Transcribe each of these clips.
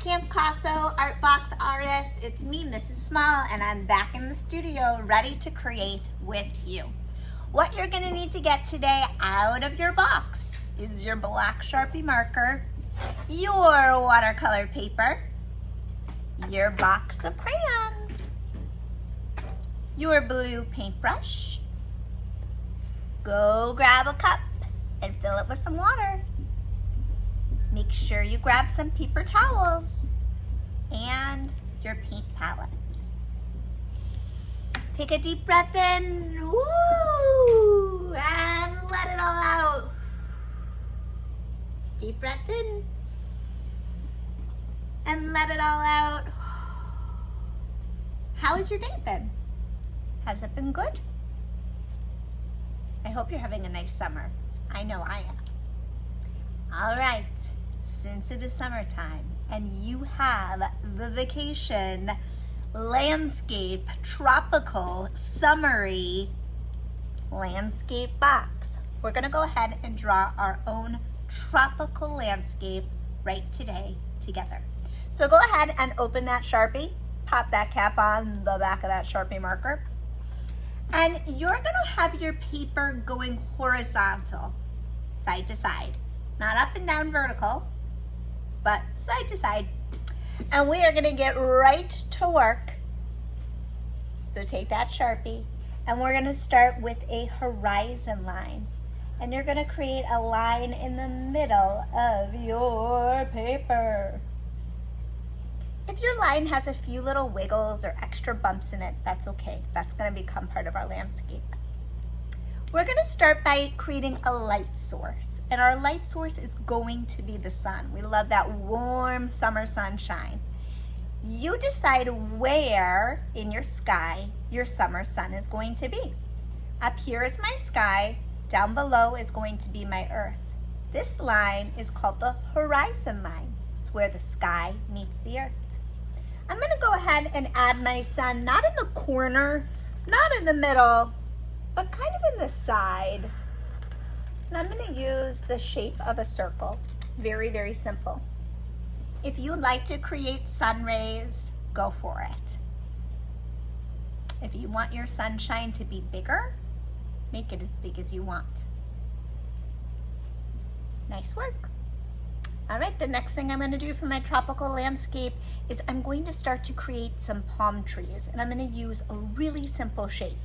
Campcasso Art Box Artists. It's me, Mrs. Small, and I'm back in the studio ready to create with you. What you're going to need to get today out of your box is your black Sharpie marker, your watercolor paper, your box of crayons, your blue paintbrush. Go grab a cup and fill it with some water. Make sure you grab some paper towels and your paint palette. Take a deep breath in, woo, and let it all out. Deep breath in and let it all out. How has your day been? Has it been good? I hope you're having a nice summer. I know I am. All right, since it is summertime and you have the vacation, landscape, tropical, summery landscape box, we're gonna go ahead and draw our own tropical landscape right today together. So go ahead and open that Sharpie, pop that cap on the back of that Sharpie marker, and you're gonna have your paper going horizontal, side to side. Not up and down vertical, but side to side. And we are gonna get right to work. So take that Sharpie and we're gonna start with a horizon line. And you're gonna create a line in the middle of your paper. If your line has a few little wiggles or extra bumps in it, that's okay. That's gonna become part of our landscape. We're gonna start by creating a light source, and our light source is going to be the sun. We love that warm summer sunshine. You decide where in your sky your summer sun is going to be. Up here is my sky, down below is going to be my earth. This line is called the horizon line. It's where the sky meets the earth. I'm gonna go ahead and add my sun, not in the corner, not in the middle, but kind of in the side. And I'm gonna use the shape of a circle. Very, very simple. If you would like to create sun rays, go for it. If you want your sunshine to be bigger, make it as big as you want. Nice work. All right, the next thing I'm gonna do for my tropical landscape is I'm going to start to create some palm trees, and I'm gonna use a really simple shape.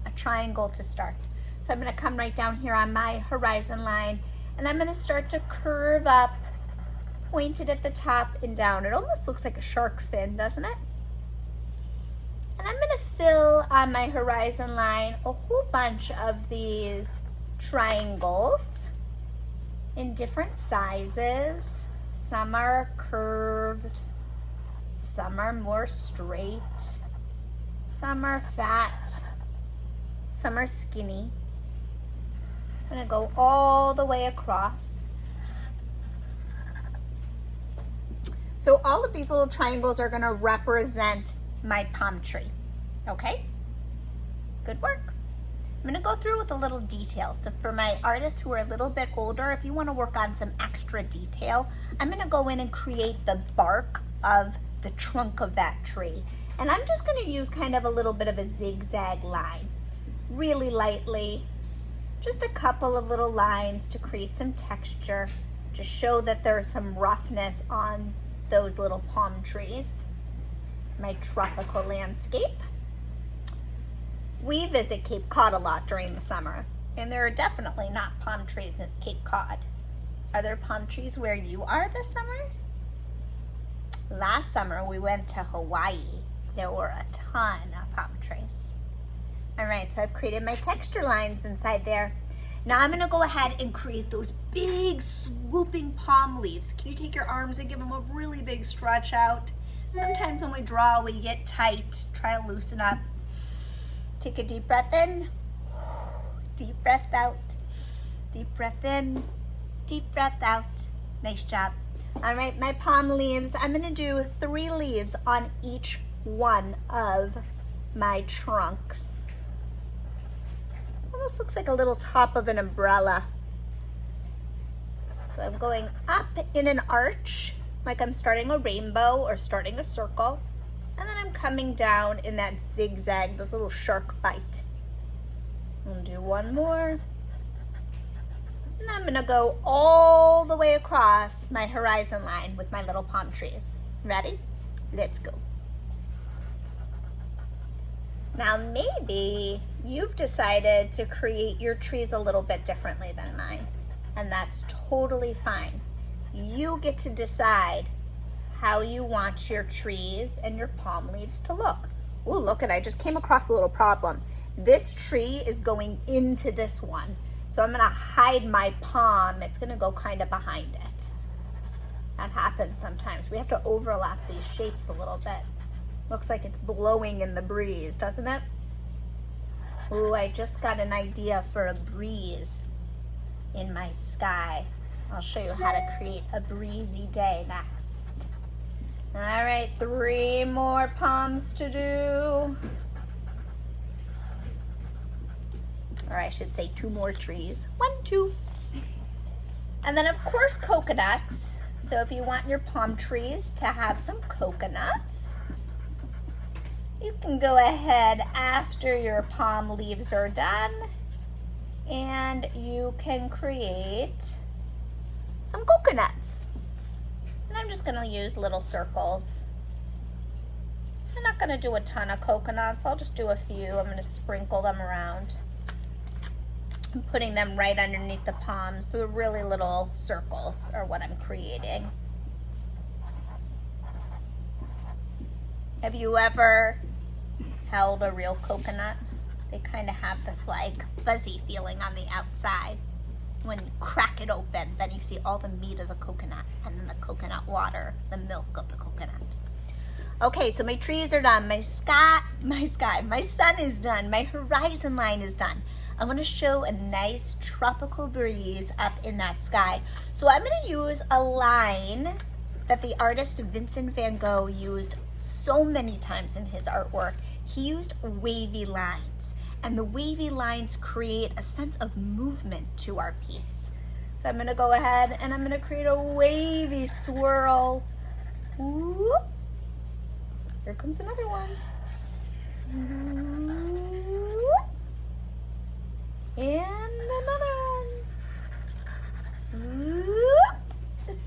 A triangle to start. So I'm going to come right down here on my horizon line and I'm going to start to curve up, pointed at the top and down. It almost looks like a shark fin, doesn't it? And I'm going to fill on my horizon line a whole bunch of these triangles in different sizes. Some are curved, some are more straight, some are fat, some are skinny. I'm gonna go all the way across. So all of these little triangles are gonna represent my palm tree, okay? Good work. I'm gonna go through with a little detail. So for my artists who are a little bit older, if you wanna work on some extra detail, I'm gonna go in and create the bark of the trunk of that tree. And I'm just gonna use kind of a little bit of a zigzag line. Really lightly, just a couple of little lines to create some texture, to show that there's some roughness on those little palm trees. My tropical landscape. We visit Cape Cod a lot during the summer, and there are definitely not palm trees in Cape Cod. Are there palm trees where you are this summer? Last summer we went to Hawaii. There were a ton of palm trees. All right, so I've created my texture lines inside there. Now I'm gonna go ahead and create those big swooping palm leaves. Can you take your arms and give them a really big stretch out? Sometimes when we draw, we get tight. Try to loosen up. Take a deep breath in, deep breath out, deep breath in, deep breath out. Nice job. All right, my palm leaves, I'm gonna do 3 leaves on each one of my trunks. Almost looks like a little top of an umbrella. So I'm going up in an arch like I'm starting a rainbow or starting a circle. And then I'm coming down in that zigzag, this little shark bite. I'll do one more. And I'm gonna go all the way across my horizon line with my little palm trees. Ready? Let's go. Now maybe you've decided to create your trees a little bit differently than mine, and that's totally fine. You get to decide how you want your trees and your palm leaves to look. Oh, look at, I just came across a little problem. This tree is going into this one. So I'm gonna hide my palm. It's gonna go kind of behind it. That happens sometimes. We have to overlap these shapes a little bit. Looks like it's blowing in the breeze, doesn't it? Ooh, I just got an idea for a breeze in my sky. I'll show you how to create a breezy day next. All right, 3 more palms to do. Or I should say 2 more trees. 1, 2. And then of course coconuts. So if you want your palm trees to have some coconuts, you can go ahead after your palm leaves are done and you can create some coconuts. And I'm just gonna use little circles. I'm not gonna do a ton of coconuts. I'll just do a few. I'm gonna sprinkle them around. I'm putting them right underneath the palms. So really little circles are what I'm creating. Have you ever held a real coconut? They kind of have this like fuzzy feeling on the outside. When you crack it open, then you see all the meat of the coconut and then the coconut water, the milk of the coconut. Okay, so my trees are done. My sun is done. My horizon line is done. I want to show a nice tropical breeze up in that sky. So I'm going to use a line that the artist Vincent van Gogh used so many times in his artwork. He used wavy lines, and the wavy lines create a sense of movement to our piece. So I'm going to go ahead and I'm going to create a wavy swirl. Whoop. Here comes another one. Whoop. And another one. Whoop.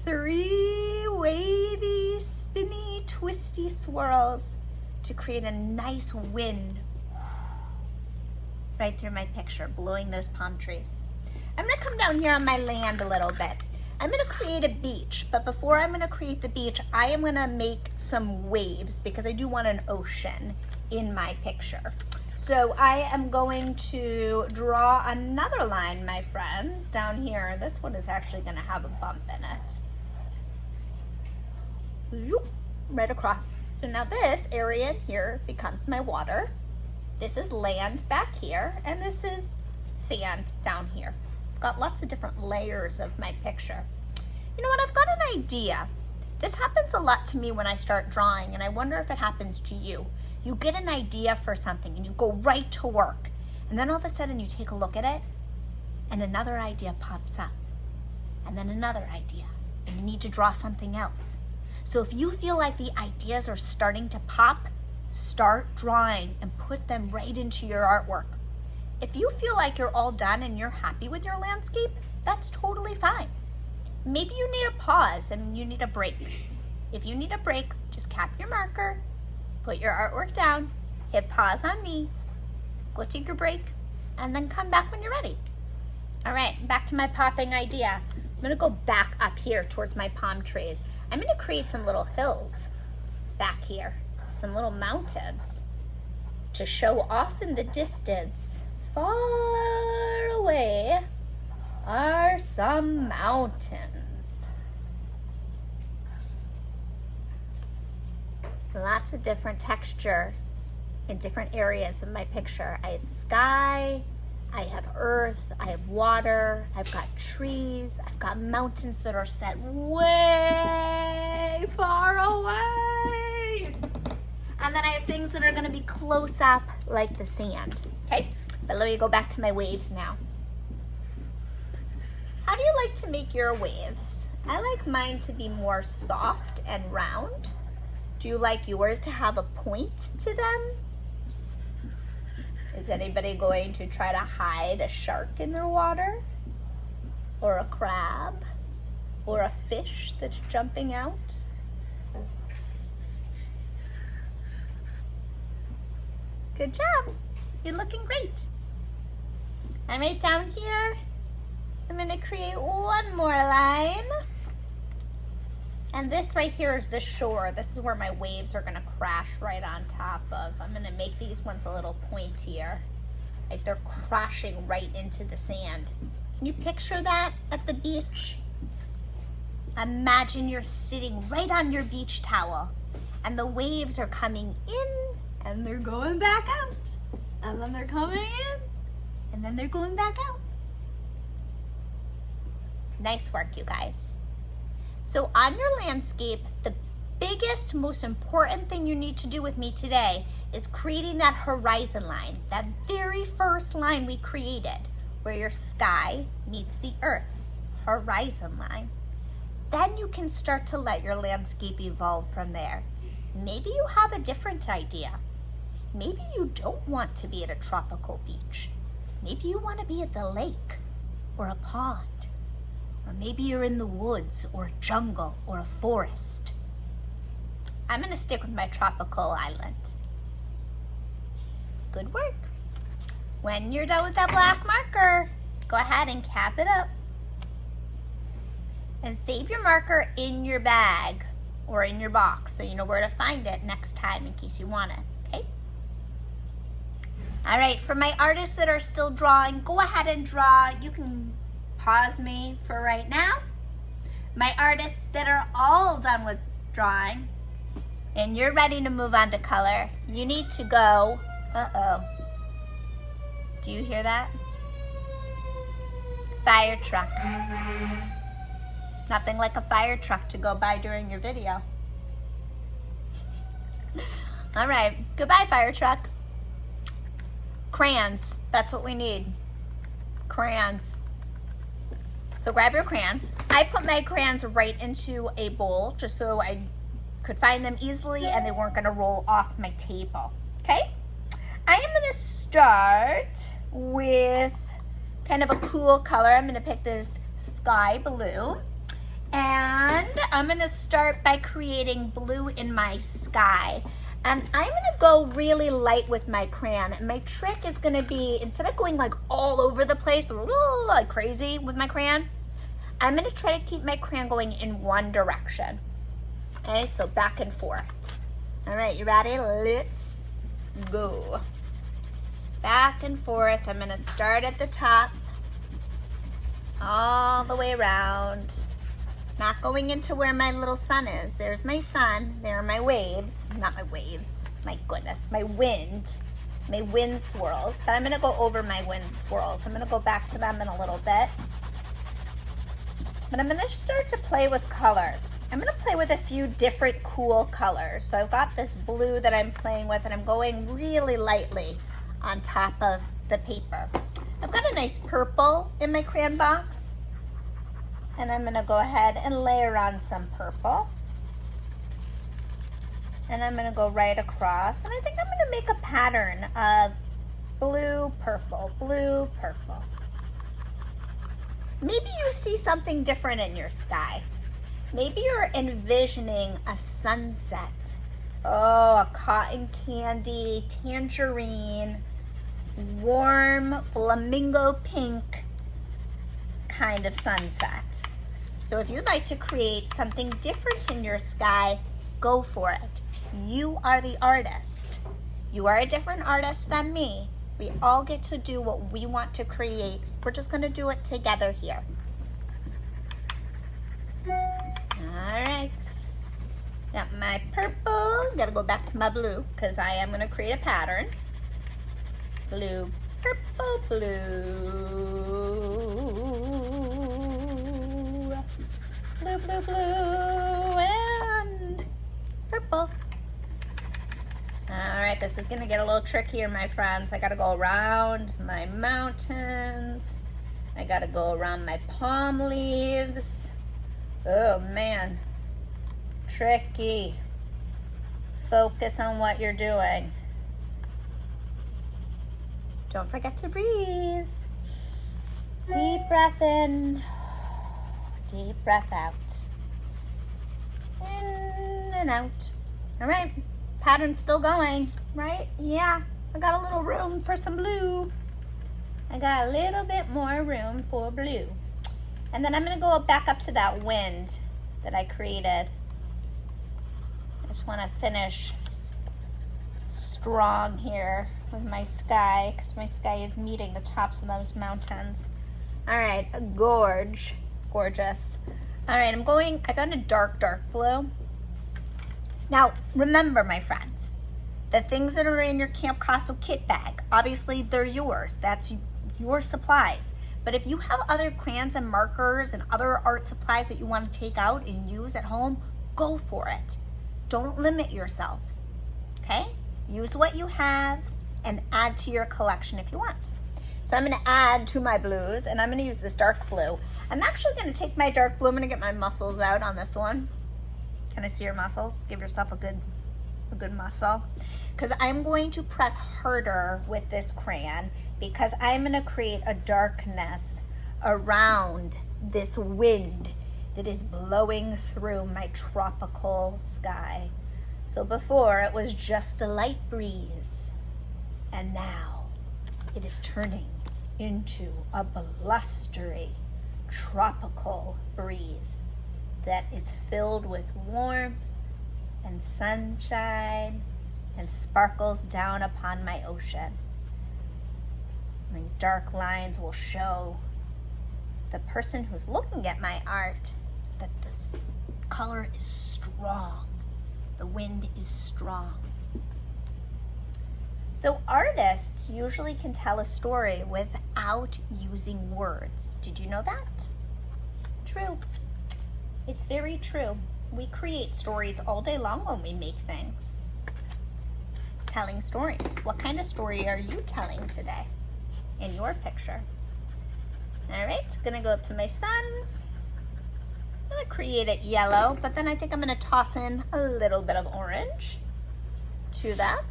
3 wavy, spinny, twisty swirls to create a nice wind right through my picture, blowing those palm trees. I'm gonna come down here on my land a little bit. I'm gonna create a beach, but before I'm gonna create the beach, I am gonna make some waves because I do want an ocean in my picture. So I am going to draw another line, my friends, down here. This one is actually gonna have a bump in it. Right across. So now this area here becomes my water. This is land back here, and this is sand down here. I've got lots of different layers of my picture. You know what, I've got an idea. This happens a lot to me when I start drawing, and I wonder if it happens to you. You get an idea for something and you go right to work, and then all of a sudden you take a look at it and another idea pops up, and then another idea, and you need to draw something else. So if you feel like the ideas are starting to pop, start drawing and put them right into your artwork. If you feel like you're all done and you're happy with your landscape, that's totally fine. Maybe you need a pause and you need a break. If you need a break, just cap your marker, put your artwork down, hit pause on me, go take your break, and then come back when you're ready. All right, back to my popping idea. I'm gonna go back up here towards my palm trees. I'm gonna create some little hills back here, some little mountains to show off in the distance. Far away are some mountains. Lots of different texture in different areas of my picture. I have sky, I have earth, I have water, I've got trees, I've got mountains that are set way far away. And then I have things that are gonna be close up like the sand, okay? But let me go back to my waves now. How do you like to make your waves? I like mine to be more soft and round. Do you like yours to have a point to them? Is anybody going to try to hide a shark in their water? Or a crab? Or a fish that's jumping out? Good job. You're looking great. And right down here, I'm going to create one more line. And this right here is the shore. This is where my waves are going to crash right on top of. I'm going to make these ones a little pointier. Like they're crashing right into the sand. Can you picture that at the beach? Imagine you're sitting right on your beach towel and the waves are coming in and they're going back out. And then they're coming in and then they're going back out. Nice work, you guys. So on your landscape, the biggest, most important thing you need to do with me today is creating that horizon line, that very first line we created, where your sky meets the earth, horizon line. Then you can start to let your landscape evolve from there. Maybe you have a different idea. Maybe you don't want to be at a tropical beach. Maybe you want to be at the lake or a pond. Or maybe you're in the woods or a jungle or a forest. I'm going to stick with my tropical island. Good work. When you're done with that black marker, go ahead and cap it up. And save your marker in your bag or in your box so you know where to find it next time in case you want it, okay? All right, for my artists that are still drawing, go ahead and draw. You can pause me for right now. My artists that are all done with drawing and you're ready to move on to color, you need to go, do you hear that? Fire truck. Nothing like a fire truck to go by during your video. All right, goodbye fire truck. Crayons, that's what we need. Crayons. So grab your crayons. I put my crayons right into a bowl just so I could find them easily and they weren't gonna roll off my table, okay? I am gonna start with kind of a cool color. I'm gonna pick this sky blue. And I'm gonna start by creating blue in my sky. And I'm gonna go really light with my crayon. And my trick is gonna be, instead of going like all over the place, like crazy with my crayon, I'm gonna try to keep my crayon going in one direction. Okay, so back and forth. All right, you ready? Let's go. Back and forth. I'm gonna start at the top, all the way around. Not going into where my little sun is. There's my sun, there are my waves. Not my waves, my goodness, my wind swirls. But I'm gonna go over my wind swirls. I'm gonna go back to them in a little bit. But I'm gonna start to play with color. I'm gonna play with a few different cool colors. So I've got this blue that I'm playing with and I'm going really lightly on top of the paper. I've got a nice purple in my crayon box. And I'm gonna go ahead and layer on some purple. And I'm gonna go right across. And I think I'm gonna make a pattern of blue, purple, blue, purple. Maybe you see something different in your sky. Maybe you're envisioning a sunset. Oh, a cotton candy, tangerine, warm flamingo pink kind of sunset. So if you'd like to create something different in your sky, go for it. You are the artist. You are a different artist than me. We all get to do what we want to create. We're just gonna do it together here. All right. Got my purple. Gotta go back to my blue because I am gonna create a pattern. Blue, purple, blue. Blue, blue, blue, and purple. All right, this is gonna get a little trickier, my friends. I gotta go around my mountains. I gotta go around my palm leaves. Oh man, tricky. Focus on what you're doing. Don't forget to breathe. Deep breath in, deep breath out. In and out. All right, pattern's still going, right? Yeah, I got a little room for some blue. I got a little bit more room for blue. And then I'm gonna go back up to that wind that I created. I just wanna finish strong here with my sky, because my sky is meeting the tops of those mountains. All right, gorgeous. All right, I found a dark blue. Now, remember, my friends, the things that are in your Campcasso kit bag, obviously they're yours. That's your supplies. But if you have other crayons and markers and other art supplies that you want to take out and use at home, go for it. Don't limit yourself, okay? Use what you have and add to your collection if you want. So I'm gonna add to my blues, and I'm gonna use this dark blue. I'm actually gonna take my dark blue, I'm gonna get my muscles out on this one. Can I see your muscles? Give yourself a good muscle. Because I'm going to press harder with this crayon, because I'm gonna create a darkness around this wind that is blowing through my tropical sky. So before it was just a light breeze, and now it is turning into a blustery tropical breeze that is filled with warmth and sunshine and sparkles down upon my ocean. And these dark lines will show the person who's looking at my art that this color is strong. The wind is strong. So artists usually can tell a story without using words. Did you know that? True. It's very true. We create stories all day long when we make things. Telling stories. What kind of story are you telling today in your picture? All right, gonna go up to my sun. I'm gonna create it yellow, but then I think I'm gonna toss in a little bit of orange to that.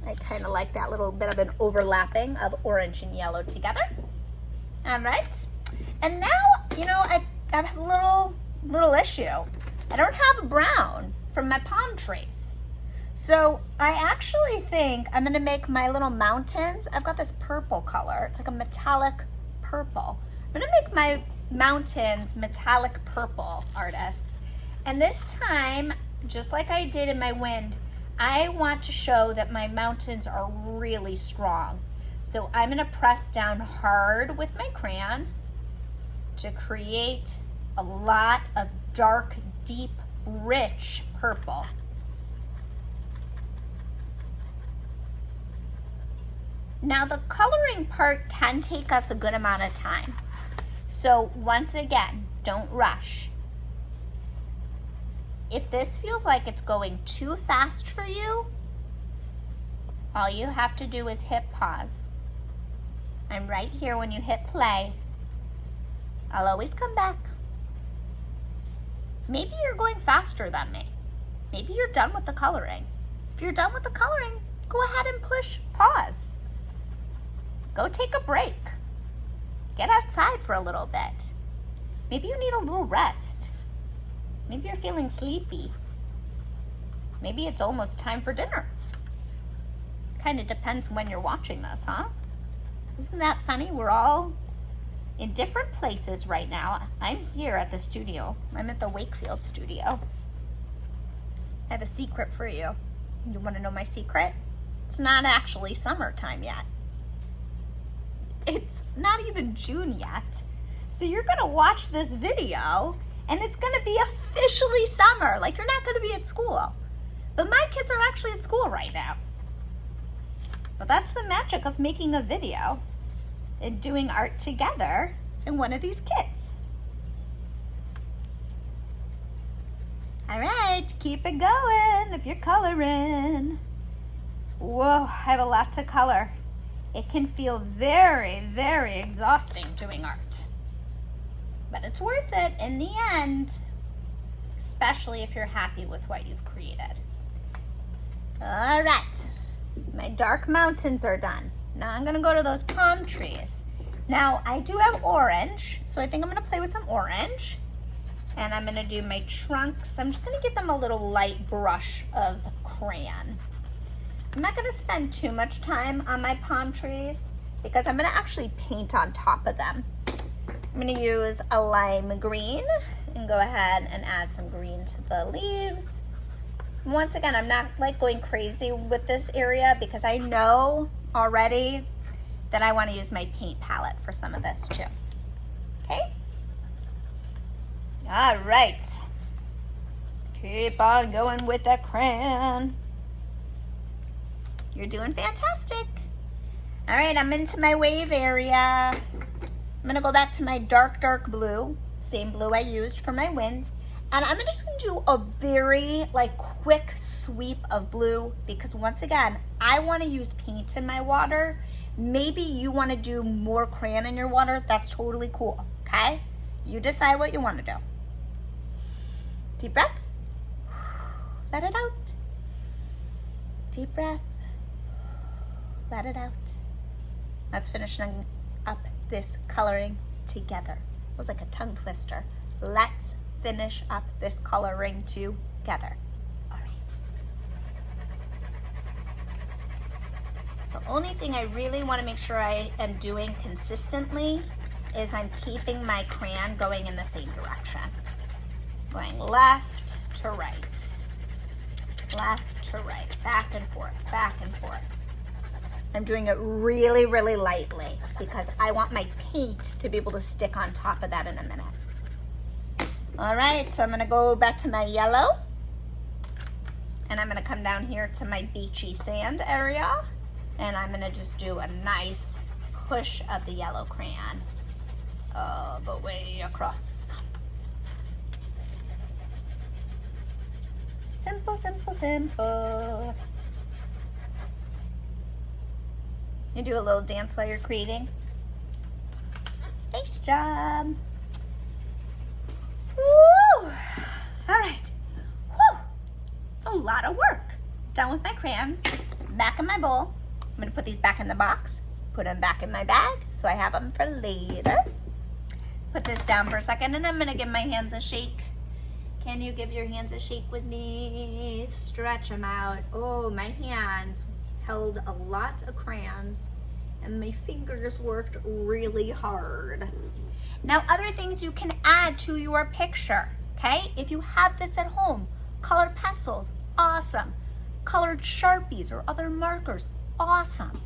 I kind of like that little bit of an overlapping of orange and yellow together. All right, and now, I have a little issue. I don't have a brown from my palm trees. So I actually think I'm gonna make my little mountains. I've got this purple color. It's like a metallic purple. I'm gonna make my mountains metallic purple, artists. And this time, just like I did in my wind, I want to show that my mountains are really strong. So I'm gonna press down hard with my crayon to create a lot of dark, deep, rich purple. Now the coloring part can take us a good amount of time. So once again, don't rush. If this feels like it's going too fast for you, all you have to do is hit pause. I'm right here when you hit play. I'll always come back. Maybe you're going faster than me. Maybe you're done with the coloring. If you're done with the coloring, go ahead and push pause. Go take a break. Get outside for a little bit. Maybe you need a little rest. Maybe you're feeling sleepy. Maybe it's almost time for dinner. Kind of depends when you're watching this, huh? Isn't that funny? We're all in different places right now. I'm here at the studio. I'm at the Wakefield studio. I have a secret for you. You want to know my secret? It's not actually summertime yet. It's not even June yet. So you're gonna watch this video and it's gonna be officially summer. Like, you're not gonna be at school. But my kids are actually at school right now. But that's the magic of making a video and doing art together in one of these kits. All right, keep it going if you're coloring. Whoa, I have a lot to color. It can feel very, very exhausting doing art. But it's worth it in the end. especially if you're happy with what you've created. All right, my dark mountains are done. Now I'm gonna go to those palm trees. Now I do have orange, so I think I'm gonna play with some orange. And I'm gonna do my trunks. I'm just gonna give them a little light brush of crayon. I'm not gonna spend too much time on my palm trees because I'm gonna actually paint on top of them. I'm gonna use a lime green and go ahead and add some green to the leaves. Once again, I'm not like going crazy with this area because I know already that I wanna use my paint palette for some of this too, okay? All right, keep on going with that crayon. You're doing fantastic. All right, I'm into my wave area. I'm gonna go back to my dark, dark blue, same blue I used for my wind. And I'm just gonna do a very like quick sweep of blue because once again, I wanna use paint in my water. Maybe you wanna do more crayon in your water, that's totally cool, okay? You decide what you wanna do. Deep breath, let it out. Deep breath, let it out. Let's finish up this coloring together. It was like a tongue twister. Let's finish up this coloring together. All right. The only thing I really want to make sure I am doing consistently is I'm keeping my crayon going in the same direction. Going left to right, left to right, back and forth, back and forth. I'm doing it really, really lightly because I want my paint to be able to stick on top of that in a minute. All right, so I'm gonna go back to my yellow and I'm gonna come down here to my beachy sand area and I'm gonna just do a nice push of the yellow crayon all the way across. Simple, simple, simple. You do a little dance while you're creating. Nice job. Woo! All right. Woo! It's a lot of work. Done with my crayons. Back in my bowl. I'm gonna put these back in the box. Put them back in my bag so I have them for later. Put this down for a second and I'm gonna give my hands a shake. Can you give your hands a shake with me? Stretch them out. Oh, my hands held a lot of crayons and my fingers worked really hard. Now, other things you can add to your picture, okay? If you have this at home, colored pencils, awesome. Colored Sharpies or other markers, awesome.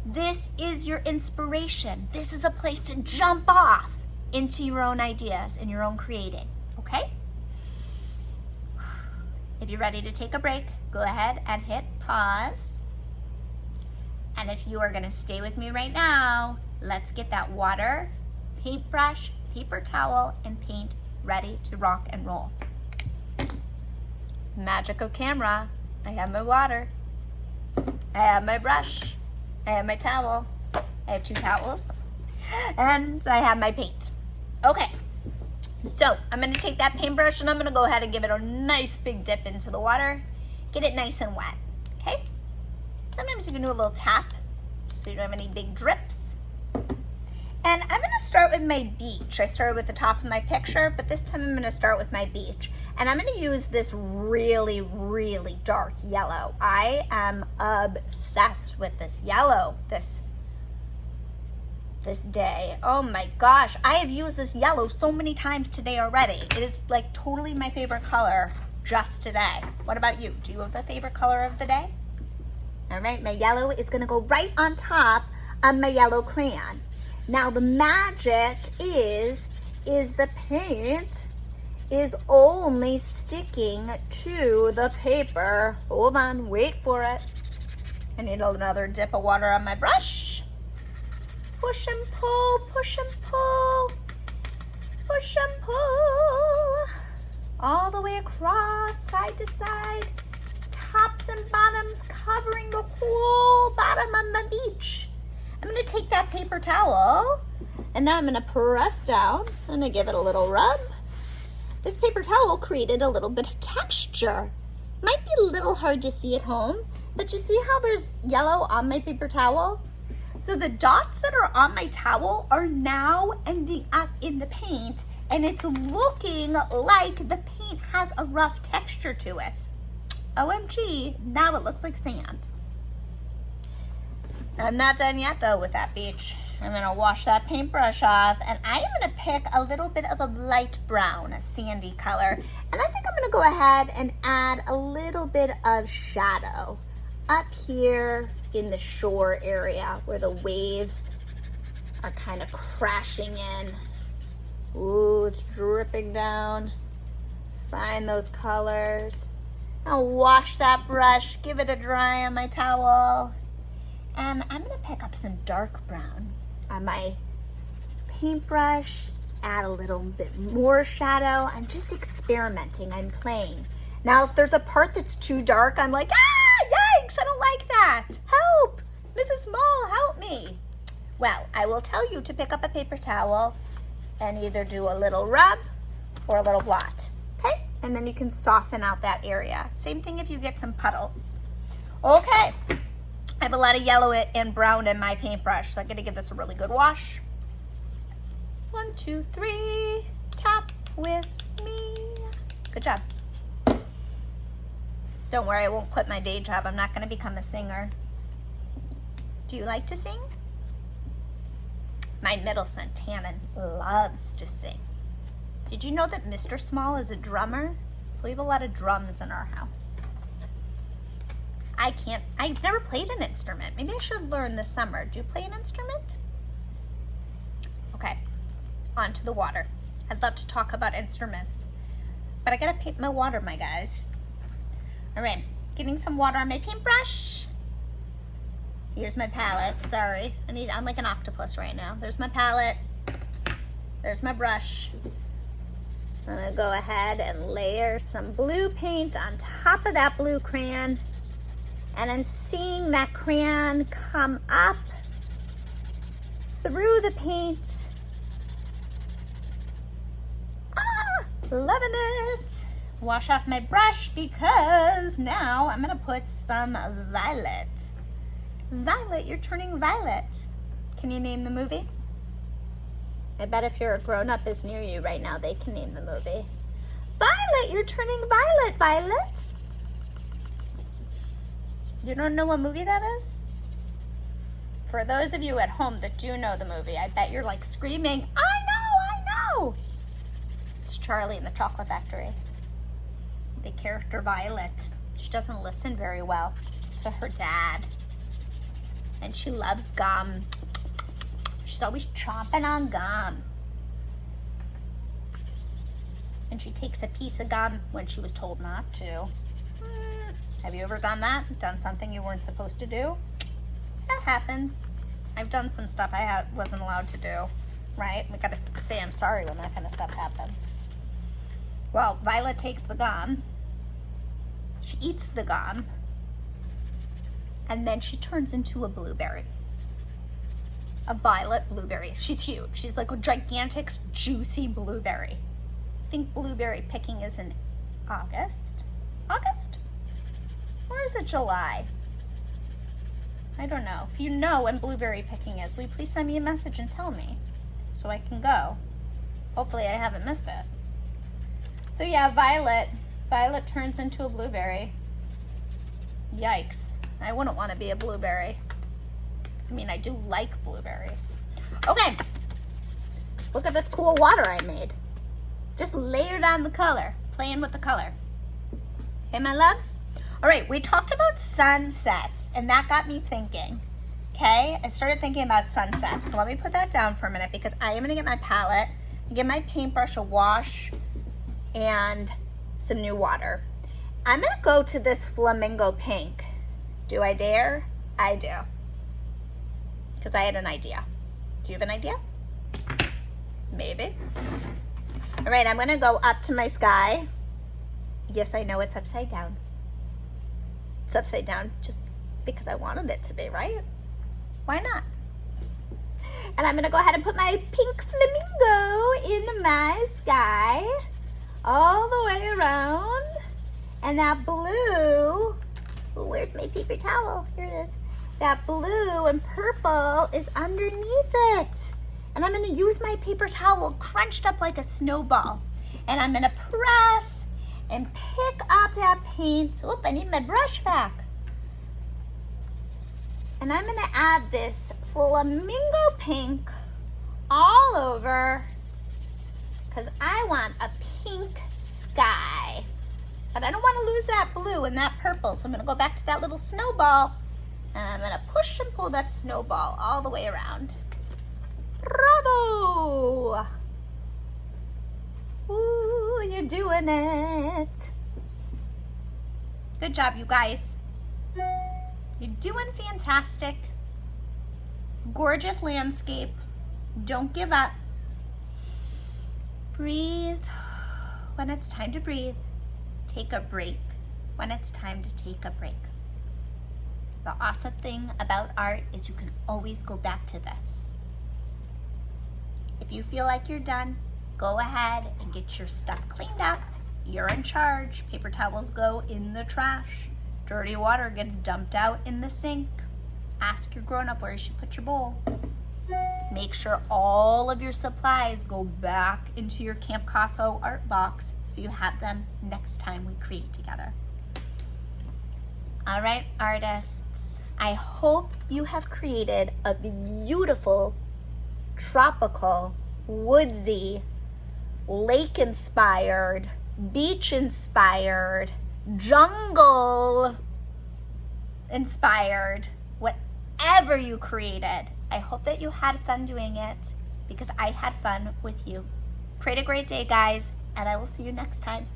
This is your inspiration. This is a place to jump off into your own ideas and your own creating, okay? If you're ready to take a break, go ahead and hit pause. And if you are gonna stay with me right now, let's get that water, paintbrush, paper towel, and paint ready to rock and roll. Magic of camera. I have my water. I have my brush. I have my towel. I have 2 towels. And I have my paint. Okay. So I'm gonna take that paintbrush and I'm gonna go ahead and give it a nice big dip into the water. Get it nice and wet, okay? Sometimes you can do a little tap, just so you don't have any big drips. And I'm gonna start with my beach. I started with the top of my picture, but this time I'm gonna start with my beach. And I'm gonna use this really, really dark yellow. I am obsessed with this yellow this day. Oh my gosh, I have used this yellow so many times today already. It is like totally my favorite color just today. What about you? Do you have a favorite color of the day? All right, my yellow is gonna go right on top of my yellow crayon. Now the magic is the paint is only sticking to the paper. Hold on, wait for it. I need another dip of water on my brush. Push and pull, push and pull, push and pull. All the way across, side to side, tops and bottoms covering the whole bottom of my beach. I'm gonna take that paper towel and now I'm gonna press down. I'm gonna give it a little rub. this paper towel created a little bit of texture. Might be a little hard to see at home, but you see how there's yellow on my paper towel? So the dots that are on my towel are now ending up in the paint, and it's looking like the paint has a rough texture to it. OMG, now it looks like sand. I'm not done yet though with that beach. I'm gonna wash that paintbrush off, and I am gonna pick a little bit of a light brown, a sandy color, and I think I'm gonna go ahead and add a little bit of shadow up here in the shore area where the waves are kind of crashing in. Ooh, it's dripping down. Find those colors. I'll wash that brush, give it a dry on my towel, and I'm gonna pick up some dark brown on my paintbrush, add a little bit more shadow. I'm just experimenting, I'm playing. Now, if there's a part that's too dark, I'm like, yikes, I don't like that. Help, Mrs. Small, help me. Well, I will tell you to pick up a paper towel and either do a little rub or a little blot, okay? And then you can soften out that area. Same thing if you get some puddles. Okay, I have a lot of yellow and brown in my paintbrush, so I'm gonna give this a really good wash. 1, 2, 3, tap with me. Good job. Don't worry, I won't quit my day job. I'm not gonna become a singer. Do you like to sing? My middle son, Tannen, loves to sing. Did you know that Mr. Small is a drummer? So we have a lot of drums in our house. I've never played an instrument. Maybe I should learn this summer. Do you play an instrument? Okay, on to the water. I'd love to talk about instruments, but I gotta paint my water, my guys. All right, getting some water on my paintbrush. Here's my palette, sorry. I'm like an octopus right now. There's my palette, there's my brush. I'm gonna go ahead and layer some blue paint on top of that blue crayon. And I'm seeing that crayon come up through the paint. Loving it. Wash off my brush because now I'm gonna put some violet. Violet, you're turning violet. Can you name the movie? I bet if you're a grown-up is near you right now, they can name the movie. Violet, you're turning violet, Violet. You don't know what movie that is? For those of you at home that do know the movie, I bet you're like screaming, I know! It's Charlie and the Chocolate Factory. The character Violet, she doesn't listen very well to her dad. And she loves gum. She's always chomping on gum. And she takes a piece of gum when she was told not to. Have you ever done that? Done something you weren't supposed to do? That happens. I've done some stuff I wasn't allowed to do, right? We gotta say I'm sorry when that kind of stuff happens. Well, Violet takes the gum. She eats the gum. And then she turns into a blueberry. A violet blueberry. She's huge. She's like a gigantic, juicy blueberry. I think blueberry picking is in August. August? Or is it July? I don't know. If you know when blueberry picking is, will you please send me a message and tell me so I can go? Hopefully I haven't missed it. So yeah, Violet turns into a blueberry. Yikes. I wouldn't want to be a blueberry. I mean, I do like blueberries. Okay. Look at this cool water I made. Just layered on the color, playing with the color. Hey, my loves? All right, we talked about sunsets, and that got me thinking, okay? I started thinking about sunsets, so let me put that down for a minute because I am gonna get my palette, give my paintbrush a wash, and some new water. I'm gonna go to this flamingo pink. Do I dare? I do. Because I had an idea. Do you have an idea? Maybe. All right, I'm gonna go up to my sky. Yes, I know it's upside down. It's upside down just because I wanted it to be, right? Why not? And I'm gonna go ahead and put my pink flamingo in my sky. all the way around. And that blue, where's my paper towel? Here it is. That blue and purple is underneath it. And I'm gonna use my paper towel crunched up like a snowball. And I'm gonna press and pick up that paint. Oop, I need my brush back. And I'm gonna add this flamingo pink all over because I want a pink sky. But I don't want to lose that blue and that purple, so I'm gonna go back to that little snowball and I'm gonna push and pull that snowball all the way around. Bravo! Ooh, you're doing it. Good job, you guys. You're doing fantastic. Gorgeous landscape. Don't give up. Breathe when it's time to breathe. Take a break when it's time to take a break. The awesome thing about art is you can always go back to this. If you feel like you're done, go ahead and get your stuff cleaned up. You're in charge. Paper towels go in the trash. Dirty water gets dumped out in the sink. Ask your grown-up where you should put your bowl. Make sure all of your supplies go back into your Campcasso Art Box so you have them next time we create together. All right, artists, I hope you have created a beautiful, tropical, woodsy, lake-inspired, beach-inspired, jungle-inspired, whatever you created. I hope that you had fun doing it because I had fun with you. Create a great day, guys, and I will see you next time.